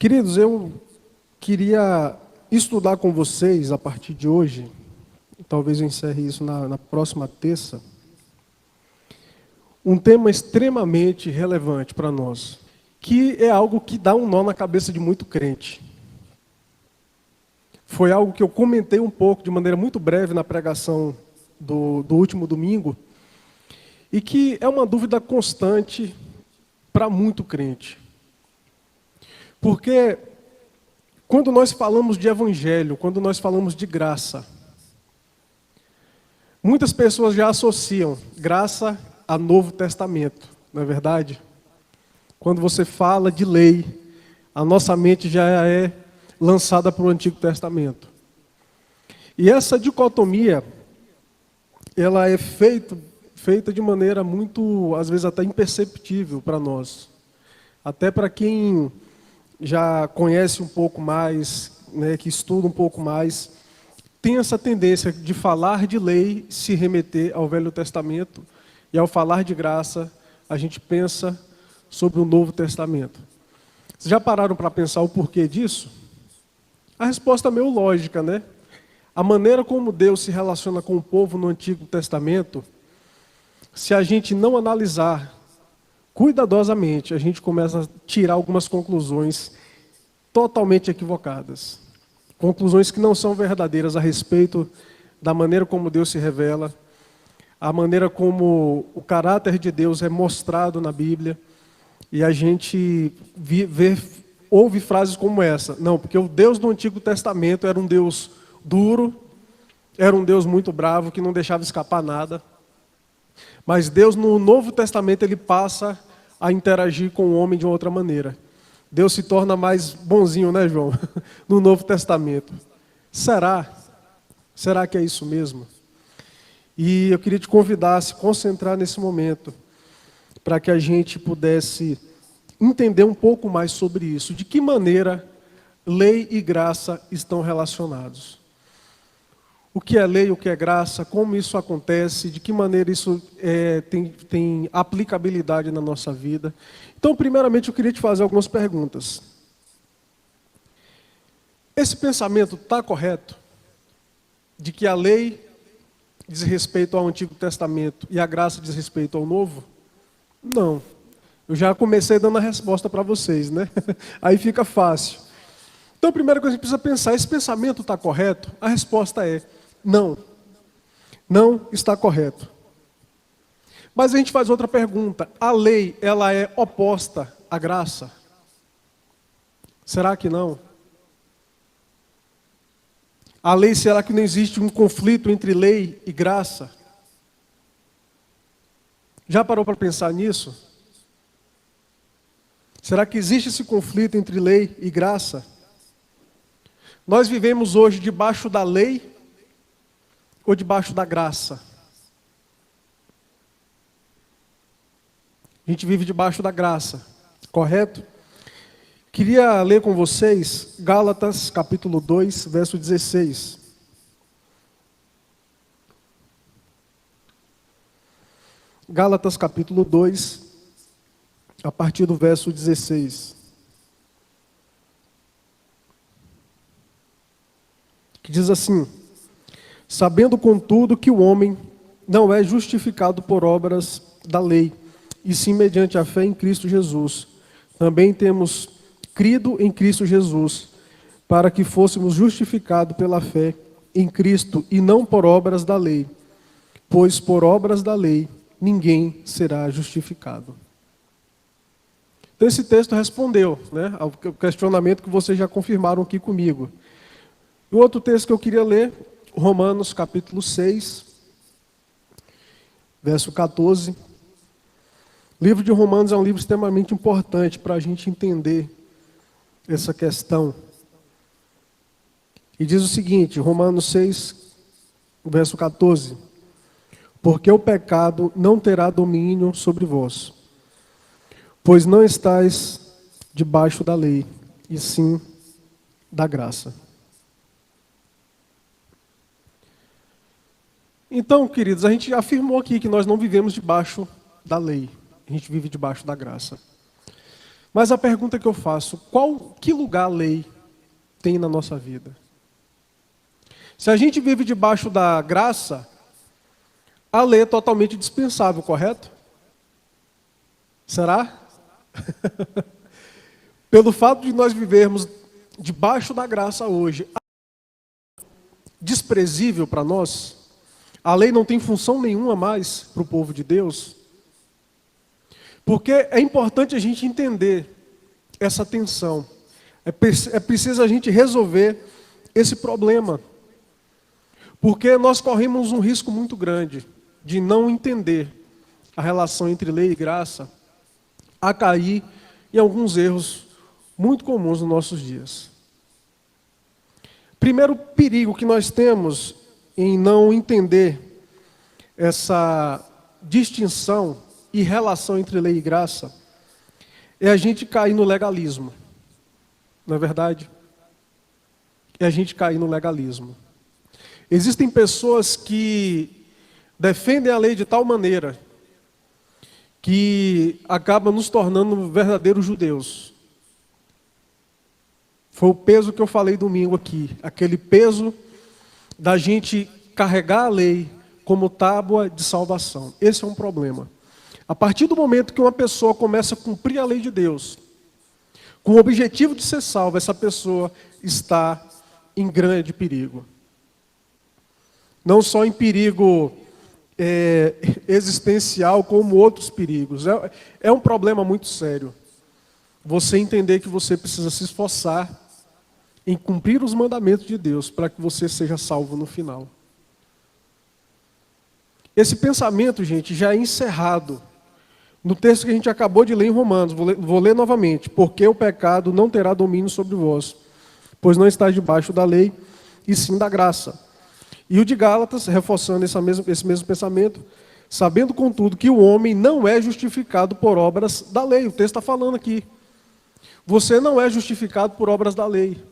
Queridos, eu queria estudar com vocês a partir de hoje, talvez eu encerre isso na próxima terça, um tema extremamente relevante para nós, que é algo que dá um nó na cabeça de muito crente. Foi algo que eu comentei um pouco, de maneira muito breve, na pregação do último domingo, e que é uma dúvida constante para muito crente. Porque quando nós falamos de evangelho, quando nós falamos de graça, muitas pessoas já associam graça a Novo Testamento, não é verdade? Quando você fala de lei, a nossa mente já é lançada para o Antigo Testamento. E essa dicotomia, ela é feita de maneira muito, às vezes até imperceptível para nós. Até para quem já conhece um pouco mais, né, que estuda um pouco mais, tem essa tendência de falar de lei se remeter ao Velho Testamento, e ao falar de graça, a gente pensa sobre o Novo Testamento. Vocês já pararam para pensar o porquê disso? A resposta é meio lógica, né? A maneira como Deus se relaciona com o povo no Antigo Testamento, se a gente não analisar cuidadosamente, a gente começa a tirar algumas conclusões totalmente equivocadas. Conclusões que não são verdadeiras a respeito da maneira como Deus se revela, a maneira como o caráter de Deus é mostrado na Bíblia, e a gente ouve frases como essa: não, porque o Deus do Antigo Testamento era um Deus duro, era um Deus muito bravo, que não deixava escapar nada. Mas Deus no Novo Testamento ele passa a interagir com o homem de uma outra maneira. Deus se torna mais bonzinho, né, João? No Novo Testamento. Será? Será que é isso mesmo? E eu queria te convidar a se concentrar nesse momento, para que a gente pudesse entender um pouco mais sobre isso. De que maneira lei e graça estão relacionados? O que é lei, o que é graça, como isso acontece, de que maneira isso tem aplicabilidade na nossa vida. Então, primeiramente, eu queria te fazer algumas perguntas. Esse pensamento está correto? De que a lei diz respeito ao Antigo Testamento e a graça diz respeito ao Novo? Não. Eu já comecei dando a resposta para vocês, né? Aí fica fácil. Então, a primeira coisa que a gente precisa pensar, esse pensamento está correto? A resposta é não. Não está correto. Mas a gente faz outra pergunta. A lei, ela é oposta à graça? Será que não? A lei, será que não existe um conflito entre lei e graça? Já parou para pensar nisso? Será que existe esse conflito entre lei e graça? Nós vivemos hoje debaixo da lei ou debaixo da graça? A gente vive debaixo da graça, correto? Queria ler com vocês Gálatas capítulo 2, verso 16. Gálatas capítulo 2, a partir do verso 16. Que diz assim: sabendo contudo que o homem não é justificado por obras da lei, e sim mediante a fé em Cristo Jesus. Também temos crido em Cristo Jesus, para que fôssemos justificados pela fé em Cristo e não por obras da lei, pois por obras da lei ninguém será justificado. Então esse texto respondeu, né, ao questionamento que vocês já confirmaram aqui comigo. O outro texto que eu queria ler, Romanos capítulo 6, verso 14. O livro de Romanos é um livro extremamente importante para a gente entender essa questão. E diz o seguinte, Romanos 6, verso 14. Porque o pecado não terá domínio sobre vós, pois não estáis debaixo da lei, e sim da graça. Então, queridos, a gente afirmou aqui que nós não vivemos debaixo da lei. A gente vive debaixo da graça. Mas a pergunta que eu faço, que lugar a lei tem na nossa vida? Se a gente vive debaixo da graça, a lei é totalmente dispensável, correto? Será? Pelo fato de nós vivermos debaixo da graça hoje, desprezível para nós, a lei não tem função nenhuma mais para o povo de Deus, porque é importante a gente entender essa tensão, é preciso a gente resolver esse problema, porque nós corremos um risco muito grande de não entender a relação entre lei e graça, a cair em alguns erros muito comuns nos nossos dias. Primeiro perigo que nós temos em não entender essa distinção e relação entre lei e graça é a gente cair no legalismo. Não é verdade? É a gente cair no legalismo. Existem pessoas que defendem a lei de tal maneira que acabam nos tornando verdadeiros judeus. Foi o peso que eu falei domingo aqui, aquele peso da gente carregar a lei como tábua de salvação. Esse é um problema. A partir do momento que uma pessoa começa a cumprir a lei de Deus, com o objetivo de ser salva, essa pessoa está em grande perigo. Não só em perigo existencial, como outros perigos. É um problema muito sério. Você entender que você precisa se esforçar em cumprir os mandamentos de Deus para que você seja salvo no final. Esse pensamento, gente, já é encerrado no texto que a gente acabou de ler em Romanos. Vou ler novamente. Porque o pecado não terá domínio sobre vós, pois não está debaixo da lei, e sim da graça. E o de Gálatas, reforçando esse mesmo pensamento, sabendo, contudo, que o homem não é justificado por obras da lei. O texto está falando aqui. Você não é justificado por obras da lei.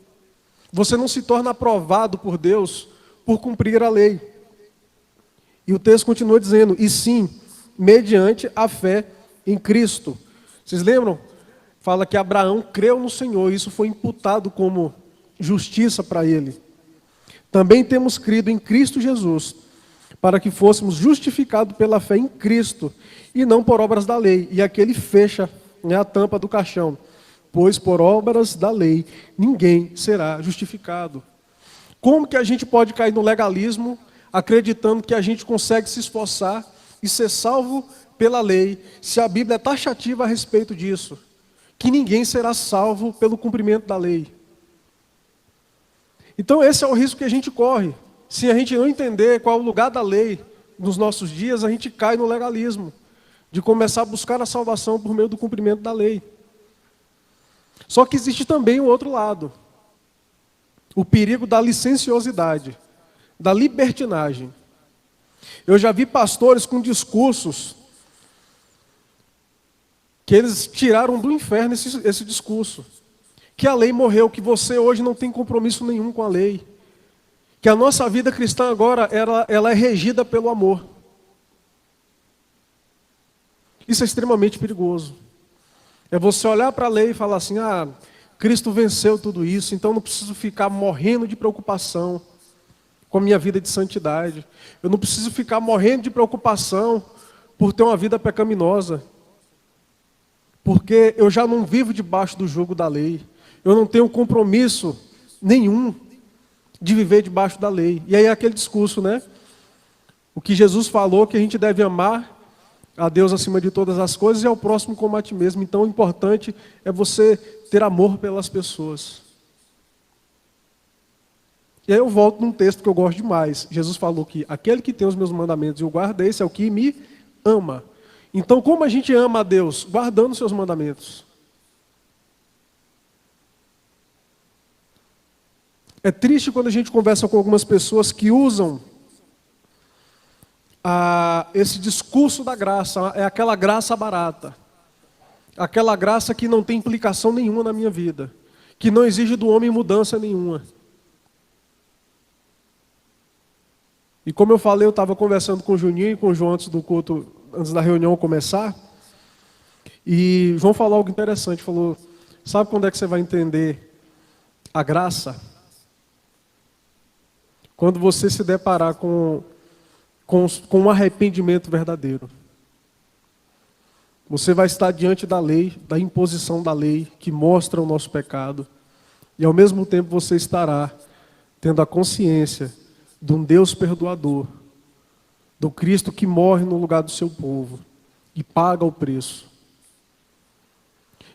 Você não se torna aprovado por Deus por cumprir a lei. E o texto continua dizendo, e sim, mediante a fé em Cristo. Vocês lembram? Fala que Abraão creu no Senhor, e isso foi imputado como justiça para ele. Também temos crido em Cristo Jesus, para que fôssemos justificados pela fé em Cristo, e não por obras da lei. E aqui ele fecha a tampa do caixão. Pois por obras da lei ninguém será justificado. Como que a gente pode cair no legalismo, acreditando que a gente consegue se esforçar e ser salvo pela lei, se a Bíblia é taxativa a respeito disso? Que ninguém será salvo pelo cumprimento da lei. Então esse é o risco que a gente corre. Se a gente não entender qual é o lugar da lei nos nossos dias, a gente cai no legalismo, de começar a buscar a salvação por meio do cumprimento da lei. Só que existe também o outro lado. O perigo da licenciosidade, da libertinagem. Eu já vi pastores com discursos que eles tiraram do inferno esse discurso. Que a lei morreu, que você hoje não tem compromisso nenhum com a lei. Que a nossa vida cristã agora, ela é regida pelo amor. Isso é extremamente perigoso. É você olhar para a lei e falar assim, Cristo venceu tudo isso, então não preciso ficar morrendo de preocupação com a minha vida de santidade. Eu não preciso ficar morrendo de preocupação por ter uma vida pecaminosa. Porque eu já não vivo debaixo do jugo da lei. Eu não tenho compromisso nenhum de viver debaixo da lei. E aí é aquele discurso, né? O que Jesus falou, que a gente deve amar a Deus acima de todas as coisas e ao próximo como a ti mesmo. Então o importante é você ter amor pelas pessoas. E aí eu volto num texto que eu gosto demais. Jesus falou que aquele que tem os meus mandamentos e o guarda, esse é o que me ama. Então como a gente ama a Deus? Guardando os seus mandamentos. É triste quando a gente conversa com algumas pessoas que usam esse discurso da graça, é aquela graça barata, aquela graça que não tem implicação nenhuma na minha vida, que não exige do homem mudança nenhuma. E como eu falei, eu estava conversando com o Juninho e com o João antes do culto, antes da reunião começar, E João falou algo interessante, falou, sabe quando é que você vai entender a graça? Quando você se deparar com um arrependimento verdadeiro. Você vai estar diante da lei, da imposição da lei, que mostra o nosso pecado. E ao mesmo tempo você estará tendo a consciência de um Deus perdoador, do Cristo que morre no lugar do seu povo e paga o preço.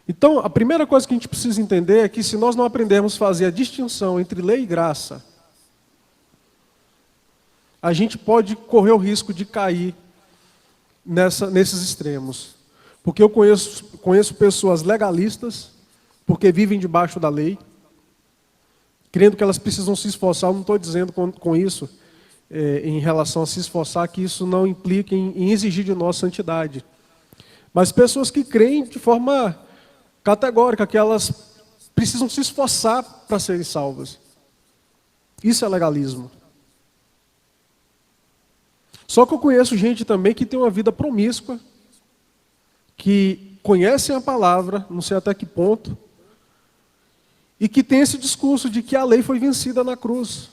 Então, a primeira coisa que a gente precisa entender é que se nós não aprendermos a fazer a distinção entre lei e graça, a gente pode correr o risco de cair nesses extremos. Porque eu conheço pessoas legalistas, porque vivem debaixo da lei, crendo que elas precisam se esforçar. Eu não estou dizendo com isso, em relação a se esforçar, que isso não implica em exigir de nós santidade. Mas pessoas que creem de forma categórica que elas precisam se esforçar para serem salvas. Isso é legalismo. Só que eu conheço gente também que tem uma vida promíscua, que conhecem a palavra, não sei até que ponto, e que tem esse discurso de que a lei foi vencida na cruz,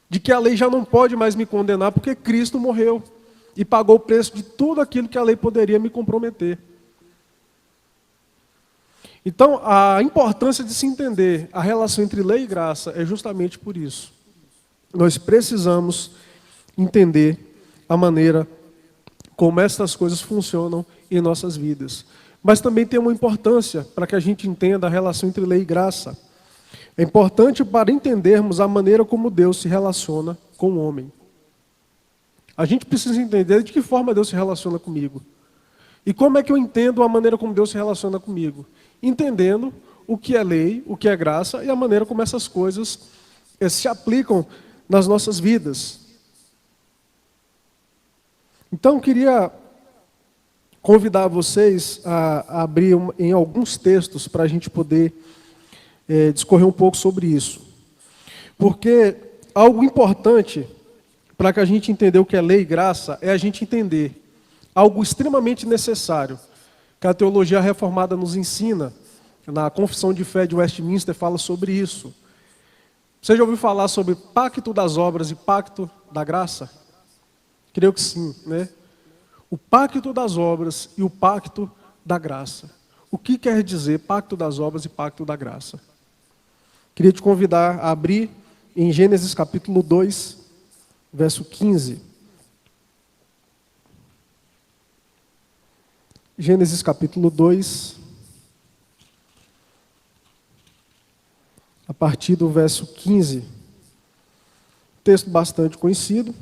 de que a lei já não pode mais me condenar porque Cristo morreu e pagou o preço de tudo aquilo que a lei poderia me comprometer. Então, a importância de se entender a relação entre lei e graça é justamente por isso. Nós precisamos entender a maneira como essas coisas funcionam em nossas vidas. Mas também tem uma importância para que a gente entenda a relação entre lei e graça. É importante para entendermos a maneira como Deus se relaciona com o homem. A gente precisa entender de que forma Deus se relaciona comigo. E como é que eu entendo a maneira como Deus se relaciona comigo? Entendendo o que é lei, o que é graça e a maneira como essas coisas se aplicam nas nossas vidas. Então, eu queria convidar vocês a abrir em alguns textos para a gente poder discorrer um pouco sobre isso. Porque algo importante para que a gente entenda o que é lei e graça é a gente entender algo extremamente necessário que a teologia reformada nos ensina. Na Confissão de Fé de Westminster fala sobre isso. Você já ouviu falar sobre pacto das obras e pacto da graça? Creio que sim, né? O pacto das obras e o pacto da graça. O que quer dizer pacto das obras e pacto da graça? Queria te convidar a abrir em Gênesis capítulo 2, verso 15. Gênesis capítulo 2, a partir do verso 15. Texto bastante conhecido.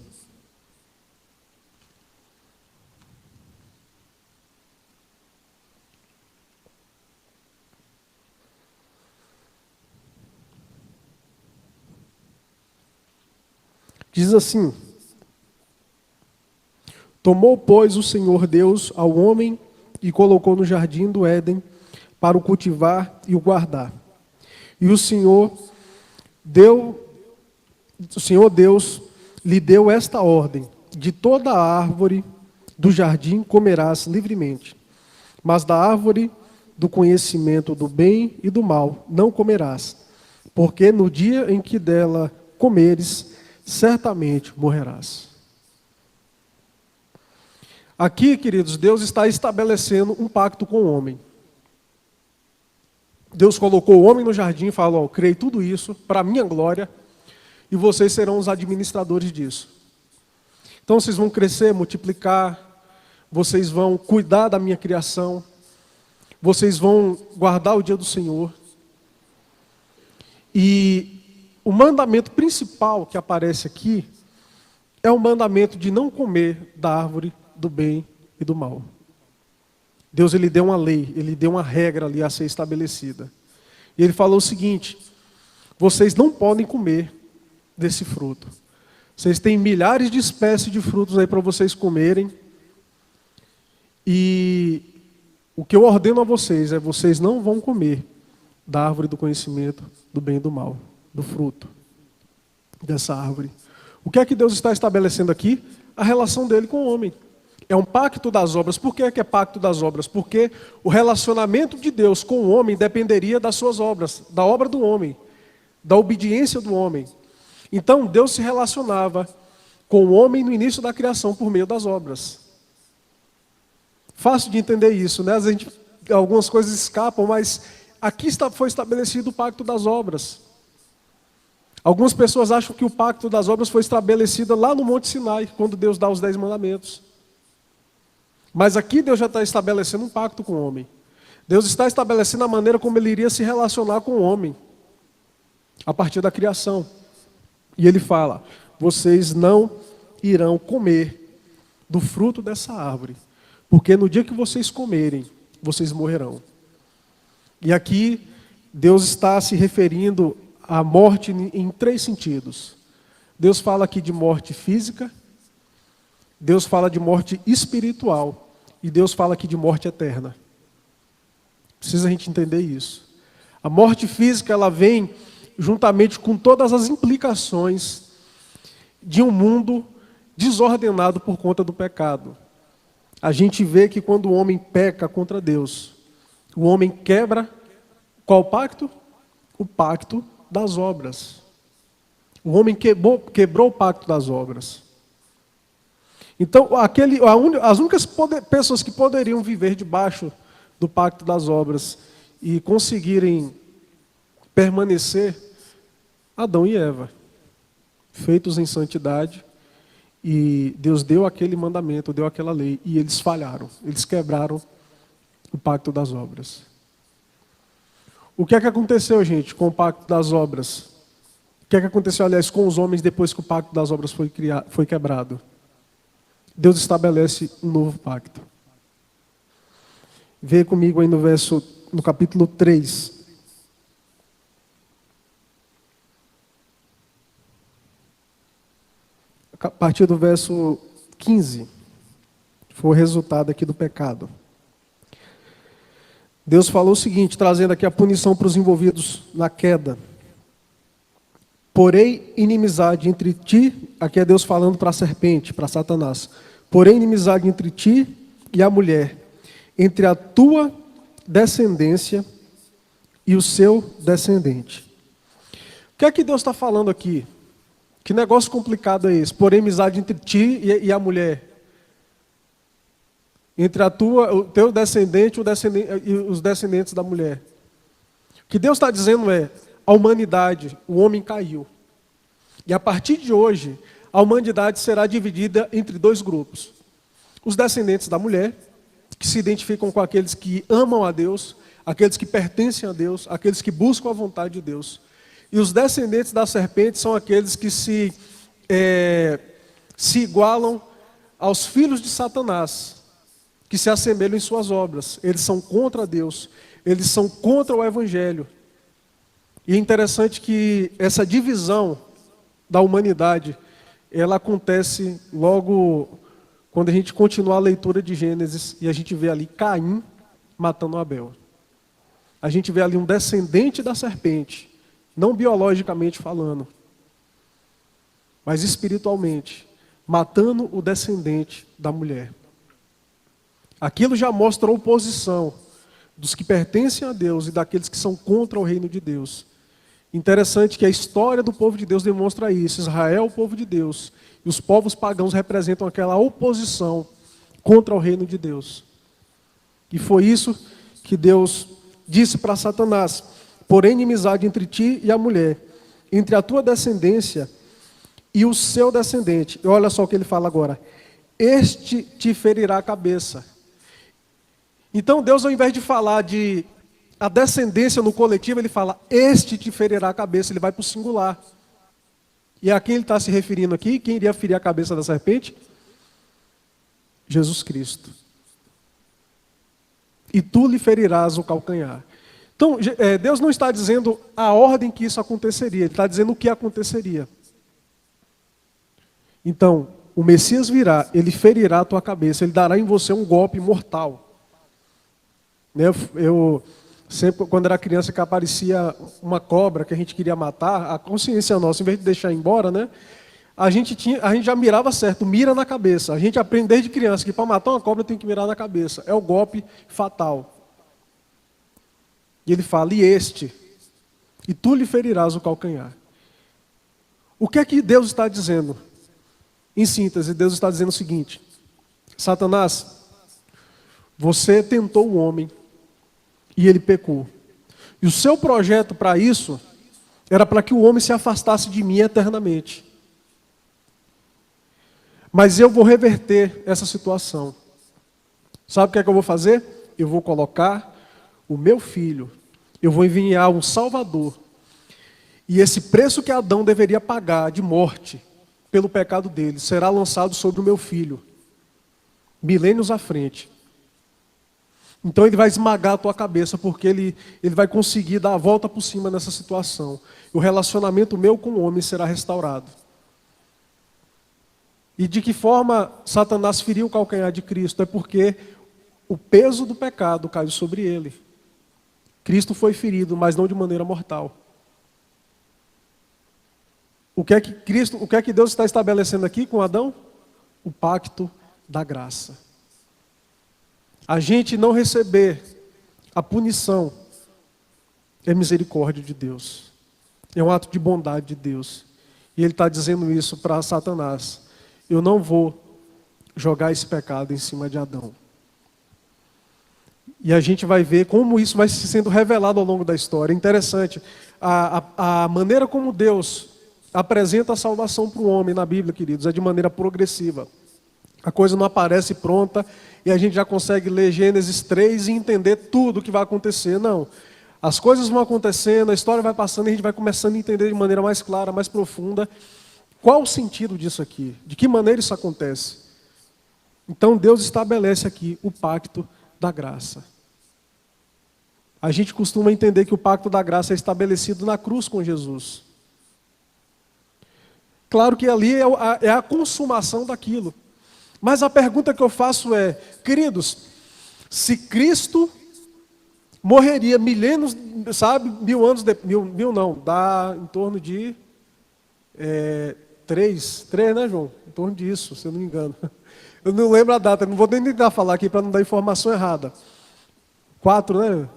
Diz assim: tomou, pois, o Senhor Deus ao homem e colocou no jardim do Éden para o cultivar e o guardar. E o Senhor Deus lhe deu esta ordem: de toda a árvore do jardim comerás livremente, mas da árvore do conhecimento do bem e do mal não comerás, porque no dia em que dela comeres, certamente morrerás. Aqui, queridos, Deus está estabelecendo um pacto com o homem. Deus colocou o homem no jardim e falou: criei tudo isso para a minha glória e vocês serão os administradores disso. Então vocês vão crescer, multiplicar, vocês vão cuidar da minha criação, vocês vão guardar o dia do Senhor. E o mandamento principal que aparece aqui é o mandamento de não comer da árvore do bem e do mal. Deus, ele deu uma lei, ele deu uma regra ali a ser estabelecida. E ele falou o seguinte: vocês não podem comer desse fruto. Vocês têm milhares de espécies de frutos aí para vocês comerem. E o que eu ordeno a vocês é: vocês não vão comer da árvore do conhecimento do bem e do mal, do fruto dessa árvore. O que é que Deus está estabelecendo aqui? A relação dele com o homem. É um pacto das obras. Por que é pacto das obras? Porque o relacionamento de Deus com o homem dependeria das suas obras, da obra do homem, da obediência do homem. Então Deus se relacionava com o homem no início da criação por meio das obras. Fácil de entender isso, né? Algumas coisas escapam, mas aqui foi estabelecido o pacto das obras. Algumas pessoas acham que o pacto das obras foi estabelecido lá no Monte Sinai, quando Deus dá os 10 mandamentos. Mas aqui Deus já está estabelecendo um pacto com o homem. Deus está estabelecendo a maneira como ele iria se relacionar com o homem, a partir da criação. E ele fala: vocês não irão comer do fruto dessa árvore, porque no dia que vocês comerem, vocês morrerão. E aqui Deus está se referindo à morte em 3 sentidos. Deus fala aqui de morte física, Deus fala de morte espiritual e Deus fala aqui de morte eterna. Precisa a gente entender isso. A morte física, ela vem juntamente com todas as implicações de um mundo desordenado por conta do pecado. A gente vê que quando o homem peca contra Deus, o homem quebra qual pacto? O pacto das obras. O homem quebrou o pacto das obras. Então, as únicas pessoas que poderiam viver debaixo do pacto das obras e conseguirem permanecer, Adão e Eva, feitos em santidade, e Deus deu aquele mandamento, deu aquela lei, e eles falharam, eles quebraram o pacto das obras. O que é que aconteceu, gente, com o pacto das obras? O que é que aconteceu, aliás, com os homens depois que o pacto das obras foi quebrado? Deus estabelece um novo pacto. Vê comigo aí no capítulo 3. A partir do verso 15. Foi o resultado aqui do pecado. Deus falou o seguinte, trazendo aqui a punição para os envolvidos na queda. Porém, inimizade entre ti, aqui é Deus falando para a serpente, para Satanás. Porém, inimizade entre ti e a mulher, entre a tua descendência e o seu descendente. O que é que Deus está falando aqui? Que negócio complicado é esse? Porém, amizade entre ti e a mulher. Entre o teu descendente e os descendentes da mulher. O que Deus está dizendo é, a humanidade, o homem caiu. E a partir de hoje, a humanidade será dividida entre 2 grupos. Os descendentes da mulher, que se identificam com aqueles que amam a Deus, aqueles que pertencem a Deus, aqueles que buscam a vontade de Deus. E os descendentes da serpente são aqueles que se igualam aos filhos de Satanás, que se assemelham em suas obras. Eles são contra Deus, eles são contra o Evangelho. E é interessante que essa divisão da humanidade, ela acontece logo quando a gente continua a leitura de Gênesis e a gente vê ali Caim matando Abel. A gente vê ali um descendente da serpente, não biologicamente falando, mas espiritualmente, matando o descendente da mulher. Aquilo já mostra a oposição dos que pertencem a Deus e daqueles que são contra o reino de Deus. Interessante que a história do povo de Deus demonstra isso. Israel é o povo de Deus. E os povos pagãos representam aquela oposição contra o reino de Deus. E foi isso que Deus disse para Satanás. Porém, inimizade entre ti e a mulher, entre a tua descendência e o seu descendente. E olha só o que ele fala agora. Este te ferirá a cabeça. Então Deus, ao invés de falar de a descendência no coletivo, ele fala, este te ferirá a cabeça, ele vai para o singular. E a quem ele está se referindo aqui? Quem iria ferir a cabeça da serpente? Jesus Cristo. E tu lhe ferirás o calcanhar. Então, Deus não está dizendo a ordem que isso aconteceria, ele está dizendo o que aconteceria. Então, o Messias virá, ele ferirá a tua cabeça, ele dará em você um golpe mortal. Eu sempre, quando era criança, que aparecia uma cobra que a gente queria matar, a consciência nossa, em vez de deixar embora, né, a gente já mirava certo, mira na cabeça. A gente aprende desde criança que para matar uma cobra tem que mirar na cabeça. É o golpe fatal. E ele fala, e tu lhe ferirás o calcanhar. O que é que Deus está dizendo? Em síntese, Deus está dizendo o seguinte: Satanás, você tentou o homem e ele pecou. E o seu projeto para isso era para que o homem se afastasse de mim eternamente. Mas eu vou reverter essa situação. Sabe o que é que eu vou fazer? Eu vou colocar o meu filho, eu vou enviar um Salvador. E esse preço que Adão deveria pagar de morte pelo pecado dele será lançado sobre o meu filho, milênios à frente. Então ele vai esmagar a tua cabeça, porque ele vai conseguir dar a volta por cima nessa situação. O relacionamento meu com o homem será restaurado. E de que forma Satanás feriu o calcanhar de Cristo? É porque o peso do pecado caiu sobre ele. Cristo foi ferido, mas não de maneira mortal. O que é que Deus está estabelecendo aqui com Adão? O pacto da graça. A gente não receber a punição é misericórdia de Deus. É um ato de bondade de Deus. E ele está dizendo isso para Satanás. Eu não vou jogar esse pecado em cima de Adão. E a gente vai ver como isso vai sendo revelado ao longo da história. É interessante. A maneira como Deus apresenta a salvação para o homem na Bíblia, queridos, é de maneira progressiva. A coisa não aparece pronta e a gente já consegue ler Gênesis 3 e entender tudo o que vai acontecer. Não. As coisas vão acontecendo, a história vai passando e a gente vai começando a entender de maneira mais clara, mais profunda, qual o sentido disso aqui, de que maneira isso acontece. Então Deus estabelece aqui o pacto da graça. A gente costuma entender que o pacto da graça é estabelecido na cruz com Jesus. Claro que ali é a consumação daquilo. Mas a pergunta que eu faço é, queridos, se Cristo morreria milênios, sabe, 1000 anos depois, mil não, dá em torno de 3, né, João? Em torno disso, se eu não me engano. Eu não lembro a data, não vou nem tentar falar aqui para não dar informação errada. 4, né?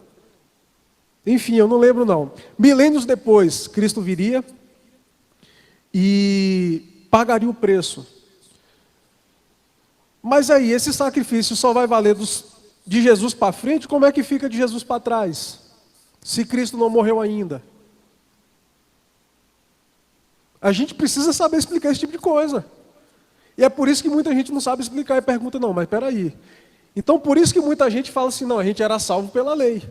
Enfim, eu não lembro não. Milênios depois, Cristo viria e pagaria o preço. Mas aí, esse sacrifício só vai valer de Jesus para frente? Como é que fica de Jesus para trás? Se Cristo não morreu ainda. A gente precisa saber explicar esse tipo de coisa. E é por isso que muita gente não sabe explicar e pergunta, não, mas espera aí. Então, por isso que muita gente fala assim, não, a gente era salvo pela lei.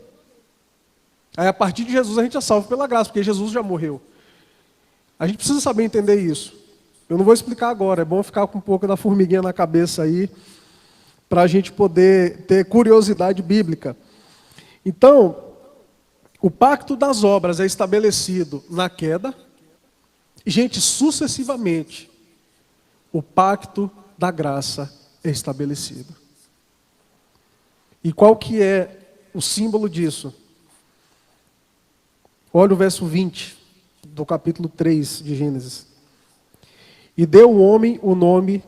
Aí, a partir de Jesus, a gente é salvo pela graça, porque Jesus já morreu. A gente precisa saber entender isso. Eu não vou explicar agora, é bom ficar com um pouco da formiguinha na cabeça aí, para a gente poder ter curiosidade bíblica. Então, o pacto das obras é estabelecido na queda, e, gente, sucessivamente, o pacto da graça é estabelecido. E qual que é o símbolo disso? Olha o verso 20 do capítulo 3 de Gênesis. E deu o homem o nome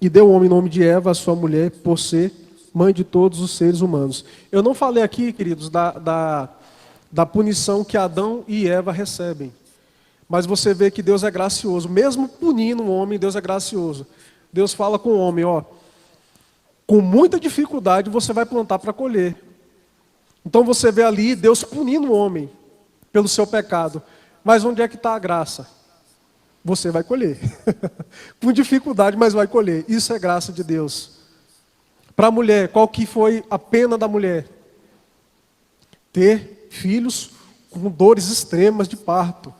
de Eva, a sua mulher, por ser mãe de todos os seres humanos. Eu não falei aqui, queridos, da punição que Adão e Eva recebem. Mas você vê que Deus é gracioso. Mesmo punindo o homem, Deus é gracioso. Deus fala com o homem, com muita dificuldade você vai plantar para colher. Então você vê ali Deus punindo o homem pelo seu pecado. Mas onde é que está a graça? Você vai colher. Com dificuldade, mas vai colher. Isso é graça de Deus. Para a mulher, qual que foi a pena da mulher? Ter filhos com dores extremas de parto.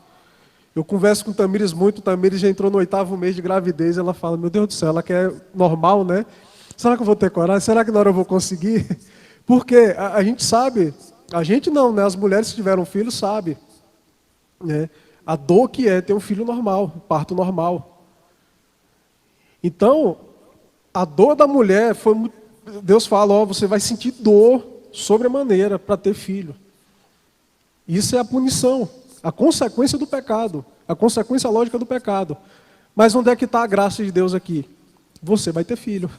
Eu converso com Tamires muito, Tamires já entrou no 8º mês de gravidez, ela fala, meu Deus do céu, ela quer normal, né? Será que eu vou ter coragem? Será que na hora eu vou conseguir? Porque a gente sabe, a gente não, né? As mulheres que tiveram filho sabem, né? A dor que é ter um filho normal, um parto normal. Então, a dor da mulher foi... Deus fala, você vai sentir dor sobremaneira para ter filho. Isso é a punição, a consequência do pecado. a consequência lógica do pecado. Mas onde é que está a graça de Deus aqui? Você vai ter filho.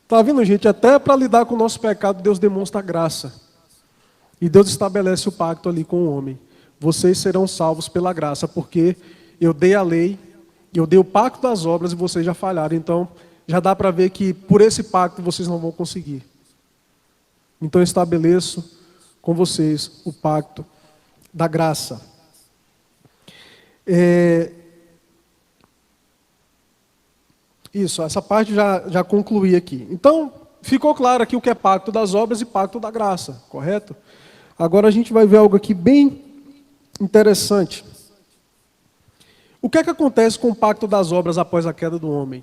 Está vendo, gente? Até para lidar com o nosso pecado, Deus demonstra graça. E Deus estabelece o pacto ali com o homem. Vocês serão salvos pela graça, porque eu dei a lei, eu dei o pacto das obras e vocês já falharam. Então, já dá para ver que por esse pacto vocês não vão conseguir. Então, eu estabeleço com vocês o pacto da graça. Isso, essa parte já concluí aqui. Então, ficou claro aqui o que é pacto das obras e pacto da graça, correto? Agora a gente vai ver algo aqui bem interessante. O que é que acontece com o pacto das obras após a queda do homem?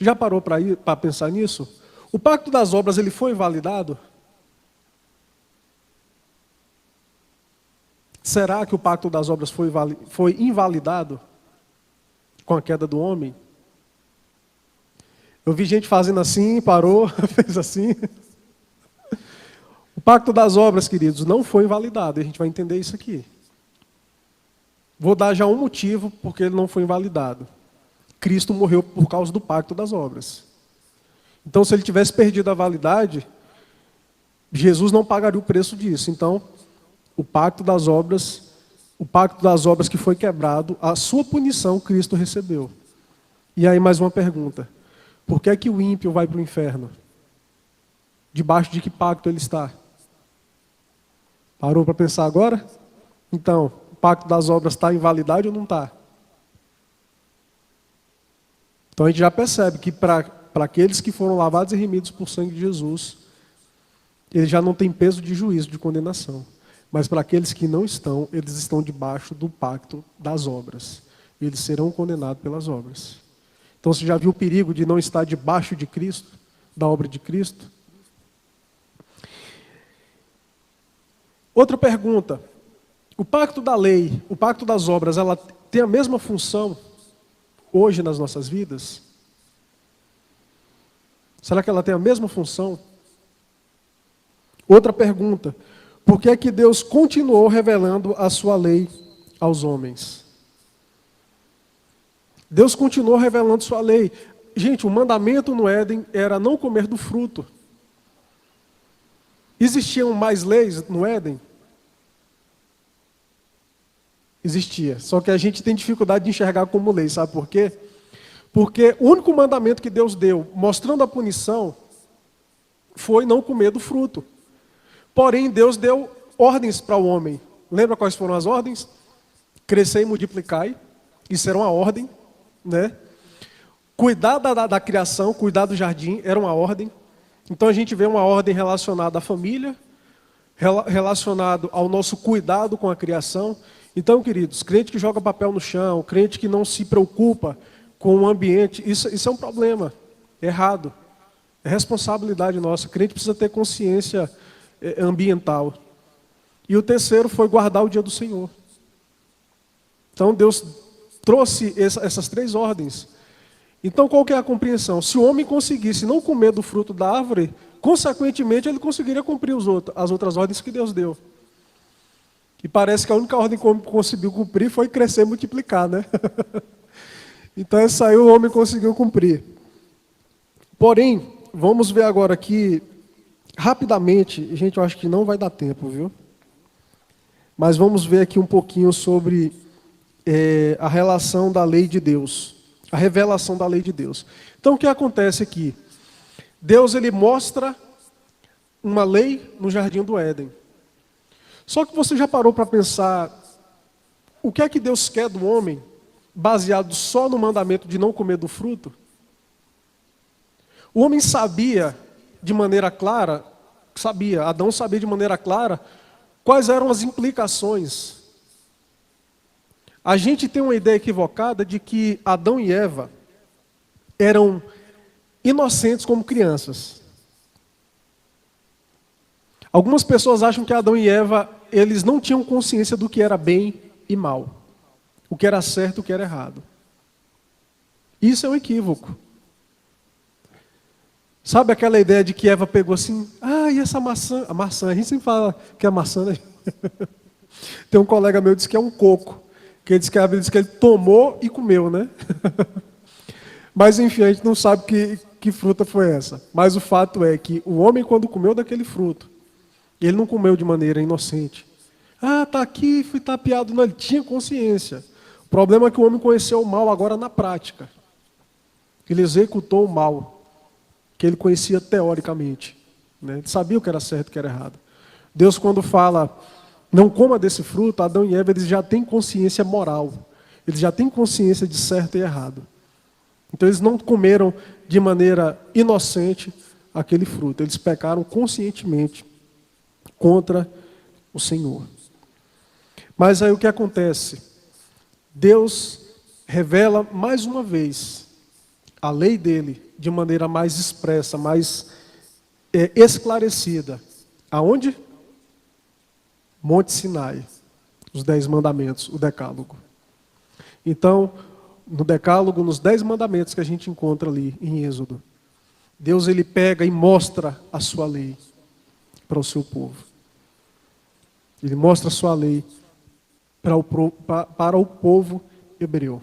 Já parou para pensar nisso? O pacto das obras ele foi invalidado? Será que o pacto das obras foi invalidado com a queda do homem? Eu vi gente fazendo assim, parou, fez assim. O pacto das obras, queridos, não foi invalidado. E a gente vai entender isso aqui. Vou dar já um motivo porque ele não foi invalidado. Cristo morreu por causa do pacto das obras. Então, se ele tivesse perdido a validade, Jesus não pagaria o preço disso. Então, o pacto das obras que foi quebrado, a sua punição Cristo recebeu. E aí mais uma pergunta. Por que é que o ímpio vai para o inferno? Debaixo de que pacto ele está? Parou para pensar agora? Então, o pacto das obras está em validade ou não está? Então a gente já percebe que para aqueles que foram lavados e remidos por sangue de Jesus, eles já não têm peso de juízo, de condenação. Mas para aqueles que não estão, eles estão debaixo do pacto das obras. Eles serão condenados pelas obras. Então você já viu o perigo de não estar debaixo de Cristo, da obra de Cristo? Outra pergunta. O pacto da lei, o pacto das obras, ela tem a mesma função hoje nas nossas vidas? Será que ela tem a mesma função? Outra pergunta. Por que é que Deus continuou revelando a sua lei aos homens? Deus continuou revelando sua lei. Gente, o mandamento no Éden era não comer do fruto. Existiam mais leis no Éden? Existia. Só que a gente tem dificuldade de enxergar como lei, sabe por quê? Porque o único mandamento que Deus deu, mostrando a punição, foi não comer do fruto. Porém, Deus deu ordens para o homem. Lembra quais foram as ordens? Crescer e multiplicai. Isso era uma ordem, né? Cuidar da criação, cuidar do jardim, era uma ordem. Então a gente vê uma ordem relacionada à família, relacionado ao nosso cuidado com a criação. Então, queridos, crente que joga papel no chão, crente que não se preocupa com o ambiente, isso é um problema, é errado. É responsabilidade nossa. Crente precisa ter consciência ambiental. E o terceiro foi guardar o dia do Senhor. Então Deus trouxe essas três ordens. Então qual que é a compreensão? Se o homem conseguisse não comer do fruto da árvore, consequentemente ele conseguiria cumprir as outras ordens que Deus deu. E parece que a única ordem que o homem conseguiu cumprir foi crescer e multiplicar, né? Então essa aí o homem conseguiu cumprir. Porém, vamos ver agora aqui, rapidamente, gente, eu acho que não vai dar tempo, viu? Mas vamos ver aqui um pouquinho sobre a relação da lei de Deus, a revelação da lei de Deus. Então o que acontece aqui? Deus ele mostra uma lei no jardim do Éden. Só que você já parou para pensar o que é que Deus quer do homem, baseado só no mandamento de não comer do fruto? O homem sabia de maneira clara, Adão sabia de maneira clara quais eram as implicações. A gente tem uma ideia equivocada de que Adão e Eva eram inocentes como crianças. Algumas pessoas acham que Adão e Eva, eles não tinham consciência do que era bem e mal. O que era certo e o que era errado. Isso é um equívoco. Sabe aquela ideia de que Eva pegou assim, e essa maçã? A maçã, a gente sempre fala que é maçã, né? Tem um colega meu que diz que é um coco. Porque diz que a Bíblia diz que ele tomou e comeu, né? Mas enfim, a gente não sabe que fruta foi essa. Mas o fato é que o homem, quando comeu daquele fruto, ele não comeu de maneira inocente. Ah, tá aqui, fui tapeado. Não, ele tinha consciência. O problema é que o homem conheceu o mal agora na prática. Ele executou o mal, que ele conhecia teoricamente, né? Ele sabia o que era certo e o que era errado. Deus, quando fala, não coma desse fruto, Adão e Eva, eles já têm consciência moral. Eles já têm consciência de certo e errado. Então eles não comeram de maneira inocente aquele fruto. Eles pecaram conscientemente contra o Senhor. Mas aí o que acontece? Deus revela mais uma vez a lei dele de maneira mais expressa, mais esclarecida. Aonde? Monte Sinai, os 10 mandamentos, o decálogo. Então, no decálogo, nos 10 mandamentos que a gente encontra ali em Êxodo, Deus ele pega e mostra a sua lei para o seu povo. Ele mostra a sua lei para o povo hebreu.